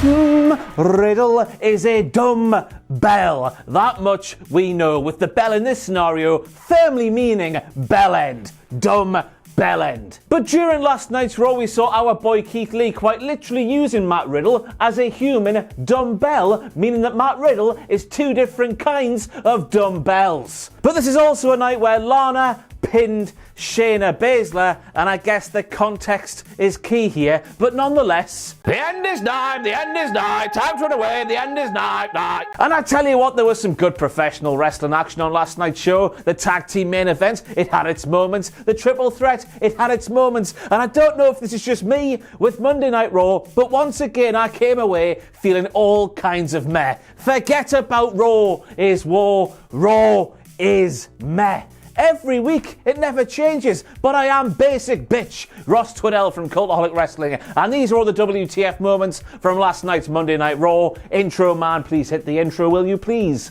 Riddle is a dumb bell. That much we know, with the bell in this scenario firmly meaning bell end. Dumb bell end. But during last night's Raw, we saw our boy Keith Lee quite literally using Matt Riddle as a human dumbbell, meaning that Matt Riddle is two different kinds of dumbbells. But this is also a night where Lana pinned Shayna Baszler, and I guess the context is key here, but nonetheless, the end is nigh, the end is nigh, time to run away, the end is nigh, nigh. And I tell you what, there was some good professional wrestling action on last night's show. The tag team main event, it had its moments. The triple threat, it had its moments. And I don't know if this is just me with Monday Night Raw, but once again I came away feeling all kinds of meh. Forget about Raw is war, Raw is meh. Every week, it never changes, but I am basic bitch, Ross Twiddell from Cultaholic Wrestling, and these are all the WTF moments from last night's Monday Night Raw. Intro man, please hit the intro, will you please?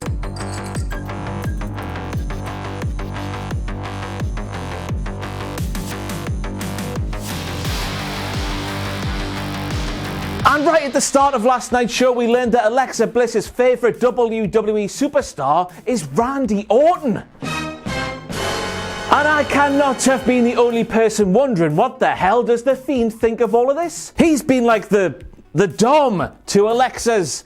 And right at the start of last night's show, we learned that Alexa Bliss's favourite WWE superstar is Randy Orton. And I cannot have been the only person wondering, what the hell does the Fiend think of all of this? He's been like the dom to Alexa's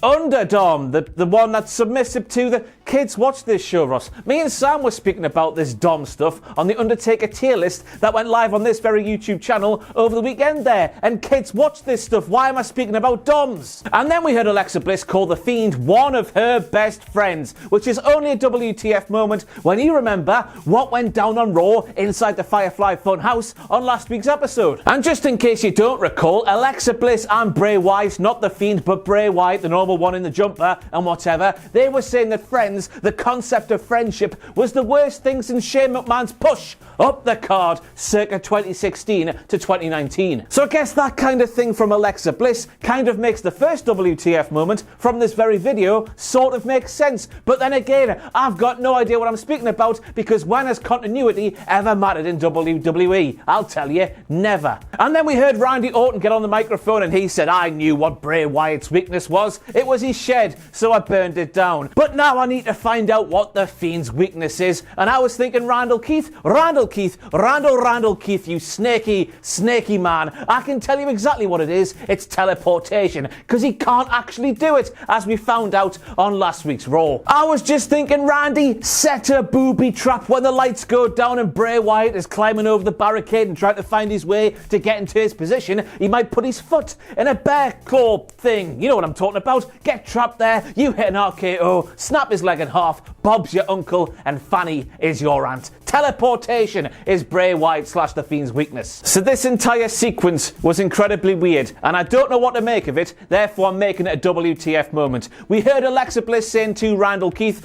underdom, the one that's submissive to the kids. Watch this show, Ross. Me and Sam were speaking about this dom stuff on the Undertaker tier list that went live on this very YouTube channel over the weekend there. And kids, watch this stuff. Why am I speaking about doms? And then we heard Alexa Bliss call the Fiend one of her best friends, which is only a WTF moment when you remember what went down on Raw inside the Firefly Funhouse on last week's episode. And just in case you don't recall, Alexa Bliss and Bray Wyatt, not the Fiend, but Bray Wyatt, the normal one in the jumper and whatever, they were saying that friends, the concept of friendship, was the worst thing since Shane McMahon's push up the card circa 2016 to 2019. So I guess that kind of thing from Alexa Bliss kind of makes the first WTF moment from this very video sort of make sense. But then again, I've got no idea what I'm speaking about, because when has continuity ever mattered in WWE? I'll tell you, never. And then we heard Randy Orton get on the microphone and he said, I knew what Bray Wyatt's weakness was. It was his shed, so I burned it down. But now I need to find out what the Fiend's weakness is. And I was thinking Randall Keith, you snaky man. I can tell you exactly what it is. It's teleportation, because he can't actually do it, as we found out on last week's Raw. I was just thinking Randy set a booby trap when the lights go down and Bray Wyatt is climbing over the barricade and trying to find his way to get into his position. He might put his foot in a bear claw thing. You know what I'm talking about. Get trapped there, you hit an RKO, snap his leg in half, Bob's your uncle, and Fanny is your aunt. Teleportation is Bray Wyatt / the Fiend's weakness. So this entire sequence was incredibly weird, and I don't know what to make of it, therefore I'm making it a WTF moment. We heard Alexa Bliss saying to Randall Keith,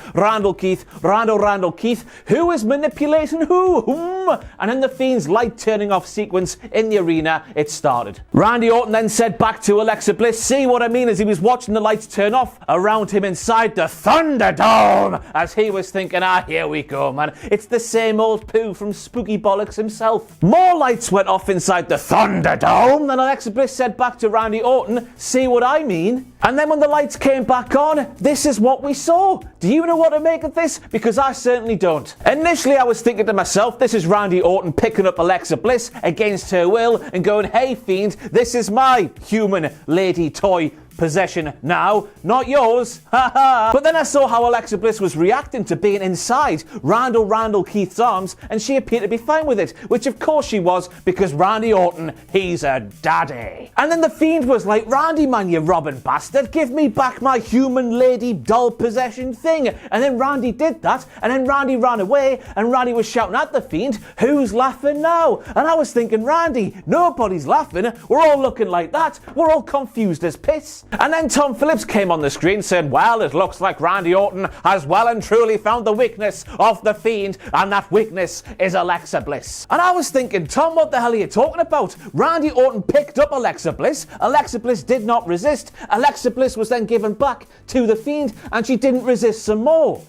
who is manipulating who? And in the Fiend's light turning off sequence in the arena, it started. Randy Orton then said back to Alexa Bliss, see what I mean, as he was watching the lights turn off around him inside the Thunderdome, as he was thinking, here we go, man. It's the same old poo from Spooky Bollocks himself. More lights went off inside the Thunderdome. Then Alexa Bliss said back to Randy Orton, see what I mean? And then when the lights came back on, this is what we saw. Do you know what to make of this? Because I certainly don't. Initially, I was thinking to myself, this is Randy Orton picking up Alexa Bliss against her will and going, hey Fiend, this is my human lady toy possession now, not yours. But then I saw how Alexa Bliss was reacting to being inside Randall Keith's arms, and she appeared to be fine with it, which of course she was, because Randy Orton, he's a daddy. And then the Fiend was like, Randy man, you robbing bastard, give me back my human lady doll possession thing. And then Randy did that, and then Randy ran away, and Randy was shouting at the Fiend, who's laughing now? And I was thinking, Randy, nobody's laughing, we're all looking like that, we're all confused as piss. And then Tom Phillips came on the screen saying, well, it looks like Randy Orton has well and truly found the weakness of the Fiend, and that weakness is Alexa Bliss. And I was thinking, Tom, what the hell are you talking about? Randy Orton picked up Alexa Bliss did not resist, Alexa Bliss was then given back to the Fiend, and she didn't resist some more.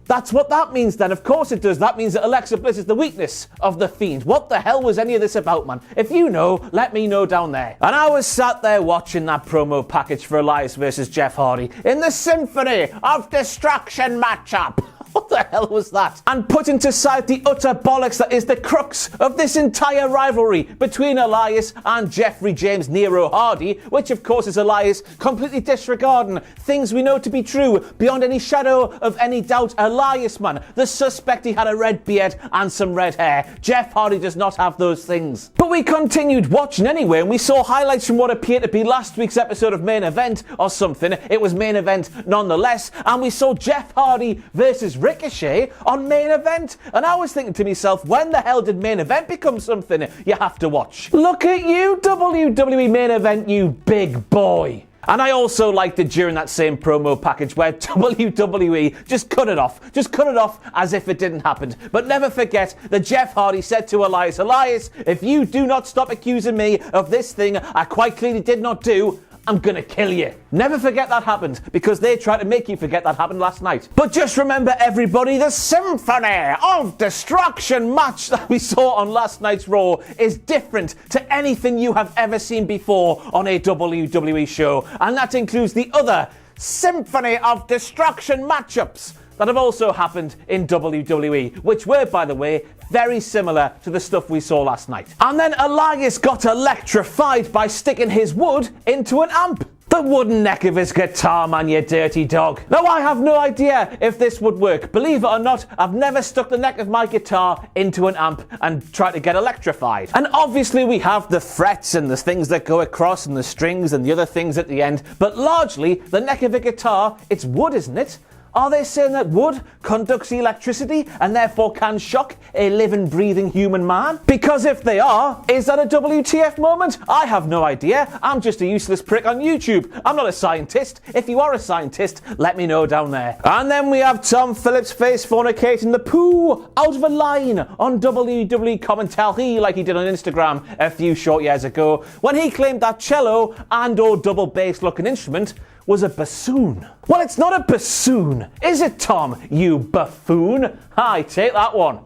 That's what that means then. Of course it does. That means that Alexa Bliss is the weakness of the Fiend. What the hell was any of this about, man? If you know, let me know down there. And I was sat there watching that promo package for Elias versus Jeff Hardy in the Symphony of Destruction matchup. What the hell was that? And putting to side the utter bollocks that is the crux of this entire rivalry between Elias and Jeffrey James Nero Hardy, which of course is Elias completely disregarding things we know to be true beyond any shadow of any doubt. Elias, man, the suspect, he had a red beard and some red hair. Jeff Hardy does not have those things. But we continued watching anyway, and we saw highlights from what appeared to be last week's episode of Main Event or something. It was Main Event nonetheless, and we saw Jeff Hardy versus Ricochet on Main Event. And I was thinking to myself, when the hell did Main Event become something you have to watch? Look at you, WWE Main Event, you big boy. And I also liked it during that same promo package where WWE just cut it off. Just cut it off as if it didn't happen. But never forget that Jeff Hardy said to Elias, Elias, if you do not stop accusing me of this thing I quite clearly did not do, I'm gonna kill you. Never forget that happened, because they tried to make you forget that happened last night. But just remember, everybody, the Symphony of Destruction match that we saw on last night's Raw is different to anything you have ever seen before on a WWE show. And that includes the other Symphony of Destruction matchups that have also happened in WWE, which were, by the way, very similar to the stuff we saw last night. And then Elias got electrified by sticking his wood into an amp. The wooden neck of his guitar, man, you dirty dog. Now, I have no idea if this would work. Believe it or not, I've never stuck the neck of my guitar into an amp and tried to get electrified. And obviously we have the frets and the things that go across and the strings and the other things at the end, but largely the neck of a guitar, it's wood, isn't it? Are they saying that wood conducts electricity and therefore can shock a living, breathing human man? Because if they are, is that a WTF moment? I have no idea. I'm just a useless prick on YouTube. I'm not a scientist. If you are a scientist, let me know down there. And then we have Tom Phillips face fornicating the poo out of a line on WWE commentary like he did on Instagram a few short years ago when he claimed that cello and or double bass looking instrument was a bassoon. Well, it's not a bassoon, is it, Tom, you buffoon? Hi, take that one.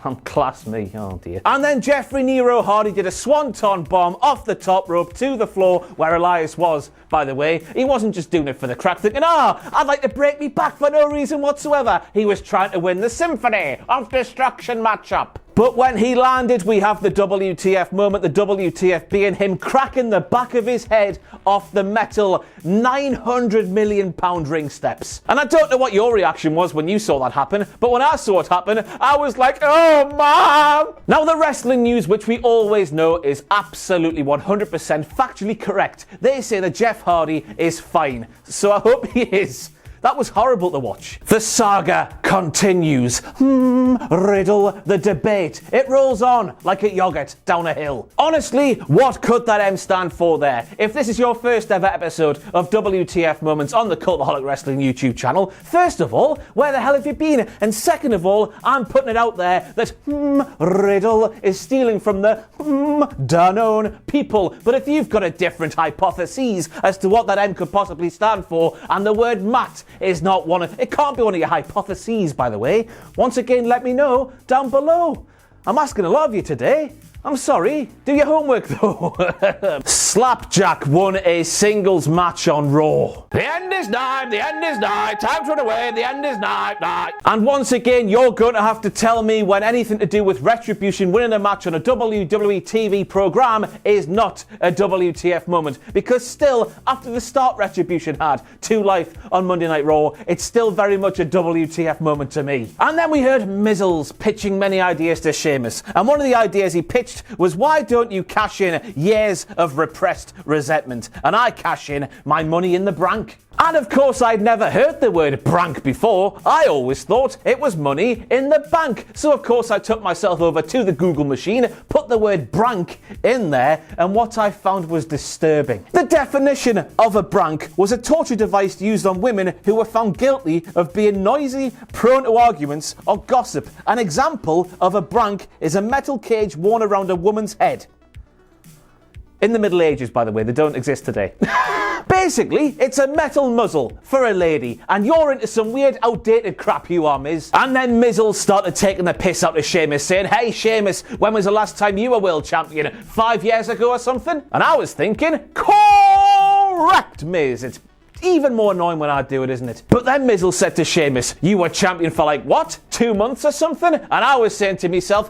I'm class me, oh dear. And then Jeffrey Nero Hardy did a swanton bomb off the top rope to the floor where Elias was, by the way. He wasn't just doing it for the crack thinking, I'd like to break me back for no reason whatsoever. He was trying to win the Symphony of Destruction matchup. But when he landed, we have the WTF moment, the WTF being him cracking the back of his head off the metal 900 million pound ring steps. And I don't know what your reaction was when you saw that happen, but when I saw it happen, I was like, oh, Mom! Now, the wrestling news, which we always know is absolutely 100% factually correct. They say that Jeff Hardy is fine, so I hope he is. That was horrible to watch. The saga continues. Riddle, the debate. It rolls on like a yogurt down a hill. Honestly, what could that M stand for there? If this is your first ever episode of WTF Moments on the Cultaholic Wrestling YouTube channel, first of all, where the hell have you been? And second of all, I'm putting it out there that Riddle is stealing from the Danone people. But if you've got a different hypothesis as to what that M could possibly stand for, and the word Matt is not one of... It can't be one of your hypotheses, by the way. Once again, let me know down below. I'm asking a lot of you today. I'm sorry. Do your homework, though. Slapjack won a singles match on Raw. The end is nigh, the end is nigh. Time to run away, the end is nigh, nigh. And once again, you're going to have to tell me when anything to do with Retribution winning a match on a WWE TV program is not a WTF moment. Because still, after the start Retribution had to life on Monday Night Raw, it's still very much a WTF moment to me. And then we heard Mizzles pitching many ideas to Sheamus. And one of the ideas he pitched was, why don't you cash in years of repressed resentment and I cash in my money in the brank? And of course, I'd never heard the word brank before. I always thought it was money in the bank. So of course I took myself over to the Google machine, put the word brank in there, and what I found was disturbing. The definition of a brank was a torture device used on women who were found guilty of being noisy, prone to arguments, or gossip. An example of a brank is a metal cage worn around a woman's head. In the Middle Ages, by the way, they don't exist today. Basically, it's a metal muzzle for a lady, and you're into some weird outdated crap, you are, Miz. And then Mizzle started taking the piss out of Sheamus, saying, hey Sheamus, when was the last time you were world champion? 5 years ago or something? And I was thinking, correct, Miz. It's even more annoying when I do it, isn't it? But then Mizzle said to Sheamus, you were champion for like, what, 2 months or something? And I was saying to myself,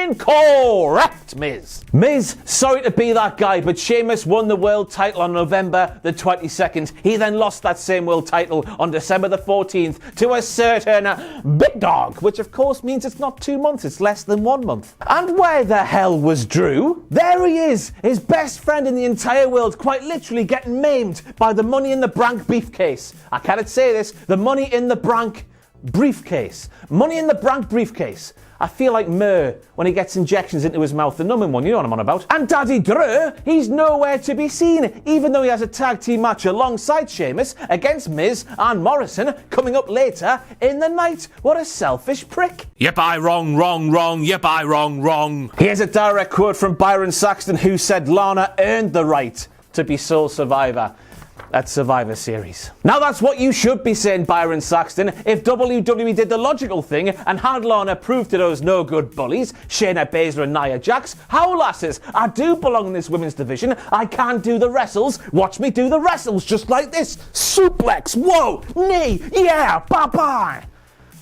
incorrect, Miz. Miz, sorry to be that guy, but Sheamus won the world title on November the 22nd. He then lost that same world title on December the 14th to a certain big dog, which of course means it's not 2 months, it's less than 1 month. And where the hell was Drew? There he is, his best friend in the entire world, quite literally getting maimed by the Money in the Bank briefcase. I cannot say this, the Money in the Bank briefcase. Money in the Bank briefcase. I feel like Murr when he gets injections into his mouth, the numbing one, you know what I'm on about. And Daddy Drew, he's nowhere to be seen, even though he has a tag team match alongside Sheamus against Miz and Morrison coming up later in the night. What a selfish prick. Yep, I wrong. Yep, I wrong. Here's a direct quote from Byron Saxton, who said Lana earned the right to be sole survivor at Survivor Series. Now that's what you should be saying, Byron Saxton. If WWE did the logical thing and had Lana prove to those no good bullies, Shayna Baszler and Nia Jax, how lasses, I do belong in this women's division. I can do the wrestles. Watch me do the wrestles just like this. Suplex, whoa, knee, yeah, bye-bye.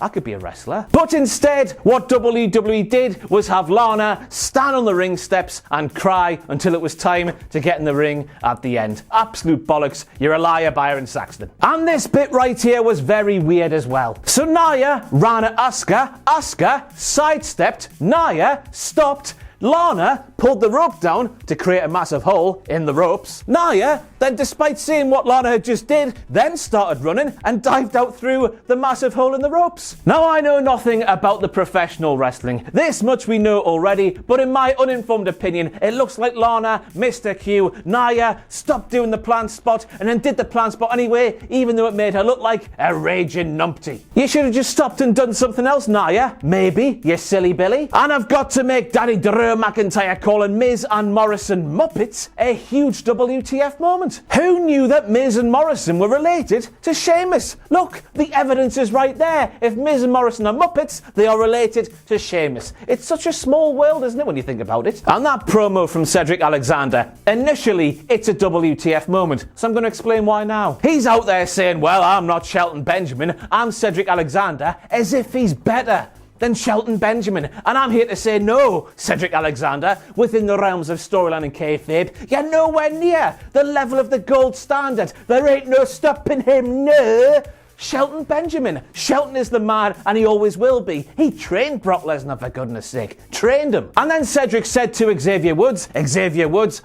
I could be a wrestler. But instead, what WWE did was have Lana stand on the ring steps and cry until it was time to get in the ring at the end. Absolute bollocks. You're a liar, Byron Saxton. And this bit right here was very weird as well. So Nia ran at Asuka. Asuka sidestepped. Nia stopped. Lana pulled the rope down to create a massive hole in the ropes. Nia, then despite seeing what Lana had just did, then started running and dived out through the massive hole in the ropes. Now I know nothing about the professional wrestling. This much we know already, but in my uninformed opinion, it looks like Lana missed her cue. Nia stopped doing the planned spot and then did the planned spot anyway, even though it made her look like a raging numpty. You should have just stopped and done something else, Nia. Maybe, you silly Billy. And I've got to make Daddy Drew McIntyre calling Miz and Morrison Muppets a huge WTF moment. Who knew that Miz and Morrison were related to Sheamus? Look, the evidence is right there. If Miz and Morrison are Muppets, they are related to Sheamus. It's such a small world, isn't it, when you think about it? And that promo from Cedric Alexander, initially, it's a WTF moment, so I'm going to explain why now. He's out there saying, well, I'm not Shelton Benjamin, I'm Cedric Alexander, as if he's better than Shelton Benjamin. And I'm here to say no, Cedric Alexander, within the realms of storyline and kayfabe, you're nowhere near the level of the gold standard. There ain't no stopping him, no. Shelton Benjamin. Shelton is the man, and he always will be. He trained Brock Lesnar, for goodness sake. Trained him. And then Cedric said to Xavier Woods,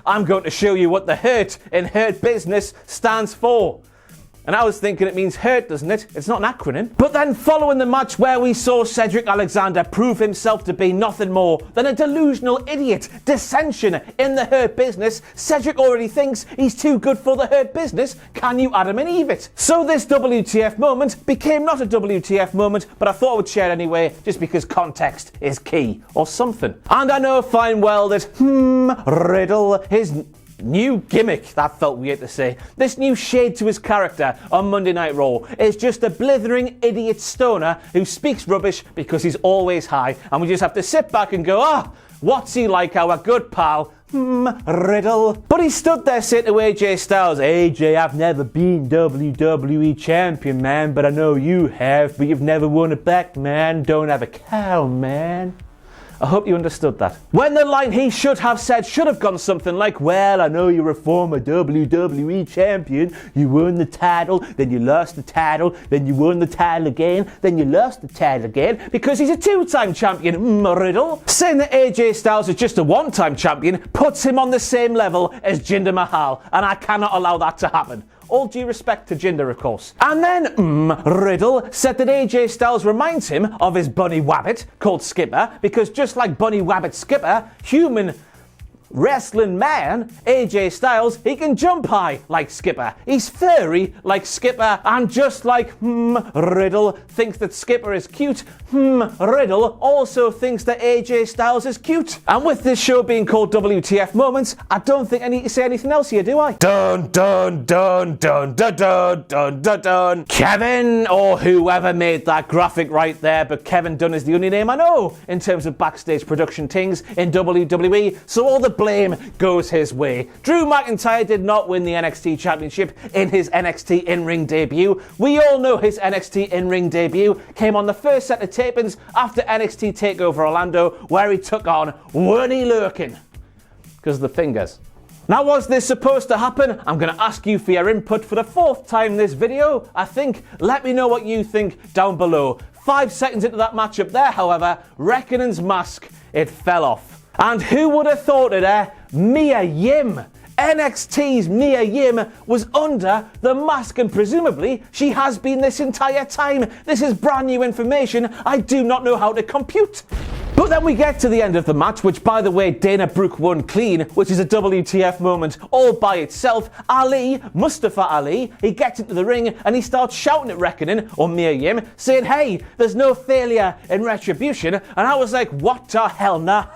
I'm going to show you what the Hurt in Hurt Business stands for. And I was thinking it means hurt, doesn't it? It's not an acronym. But then following the match where we saw Cedric Alexander prove himself to be nothing more than a delusional idiot, dissension in the Hurt Business, Cedric already thinks he's too good for the Hurt Business. Can you Adam and Eve it? So this WTF moment became not a WTF moment, but I thought I would share it anyway, just because context is key, or something. And I know fine well that, Riddle, his new gimmick, that felt weird to say, this new shade to his character on Monday Night Raw is just a blithering idiot stoner who speaks rubbish because he's always high, and we just have to sit back and go, what's he like, our good pal? Riddle. But he stood there saying to AJ Styles, AJ, I've never been WWE champion, man, but I know you have, but you've never won it back, man. Don't have a cow, man. I hope you understood that. When the line he should have said should have gone something like, well, I know you're a former WWE champion. You won the title, then you lost the title, then you won the title again, then you lost the title again, because he's a two-time champion, Riddle. Saying that AJ Styles is just a one-time champion puts him on the same level as Jinder Mahal, and I cannot allow that to happen. All due respect to Jinder, of course. And then, Riddle said that AJ Styles reminds him of his bunny wabbit called Skipper, because just like bunny wabbit Skipper, human Wrestling man, AJ Styles, he can jump high like Skipper. He's furry like Skipper. And just like Riddle thinks that Skipper is cute, Riddle also thinks that AJ Styles is cute. And with this show being called WTF Moments, I don't think I need to say anything else here, do I? Dun dun dun dun dun dun dun dun dun. Kevin, or whoever made that graphic right there, but Kevin Dunn is the only name I know in terms of backstage production things in WWE, so all the blame goes his way. Drew McIntyre did not win the NXT Championship in his NXT in-ring debut. We all know his NXT in-ring debut came on the first set of tapings after NXT TakeOver Orlando, where he took on Wernie Lurkin. Because of the fingers. Now, was this supposed to happen? I'm going to ask you for your input for the 4th time this video, I think. Let me know what you think down below. 5 seconds into that matchup there, however, Reckoning's mask, it fell off. And who would have thought it, eh? Mia Yim. NXT's Mia Yim was under the mask, and presumably she has been this entire time. This is brand new information I do not know how to compute. But then we get to the end of the match, which, by the way, Dana Brooke won clean, which is a WTF moment all by itself. Ali, Mustafa Ali, he gets into the ring and he starts shouting at Reckoning, or Mia Yim, saying, hey, there's no failure in retribution. And I was like, what the hell, nah?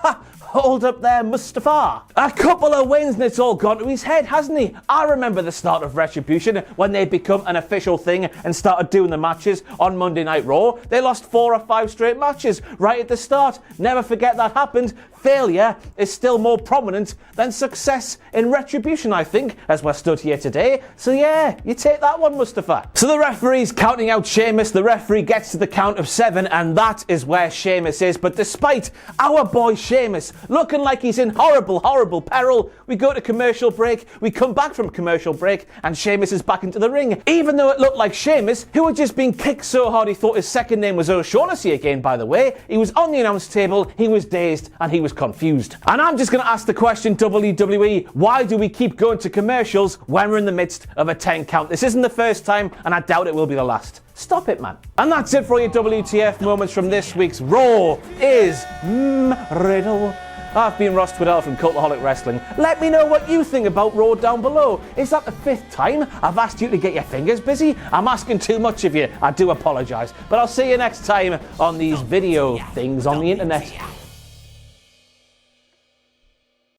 Hold up there, Mustafa. A couple of wins and it's all gone to his head, hasn't he? I remember the start of Retribution when they become an official thing and started doing the matches on Monday Night Raw. They lost 4 or 5 straight matches right at the start. Never forget that happened. Failure is still more prominent than success in Retribution, I think, as we're stood here today. So yeah, you take that one, Mustafa. So the referee's counting out Sheamus. The referee gets to the count of 7, and that is where Sheamus is. But despite our boy Sheamus looking like he's in horrible, horrible peril, we go to commercial break, we come back from commercial break, and Sheamus is back into the ring. Even though it looked like Sheamus, who had just been kicked so hard he thought his second name was O'Shaughnessy again, by the way. He was on the announce table, he was dazed, and he was confused. And I'm just going to ask the question, WWE, why do we keep going to commercials when we're in the midst of a 10 count? This isn't the first time, and I doubt it will be the last. Stop it, man. And that's it for your WTF moments from this week's Raw is Riddle. I've been Ross Twiddell from Cultaholic Wrestling. Let me know what you think about Raw down below. Is that the 5th time I've asked you to get your fingers busy? I'm asking too much of you. I do apologise. But I'll see you next time on these video things on the internet.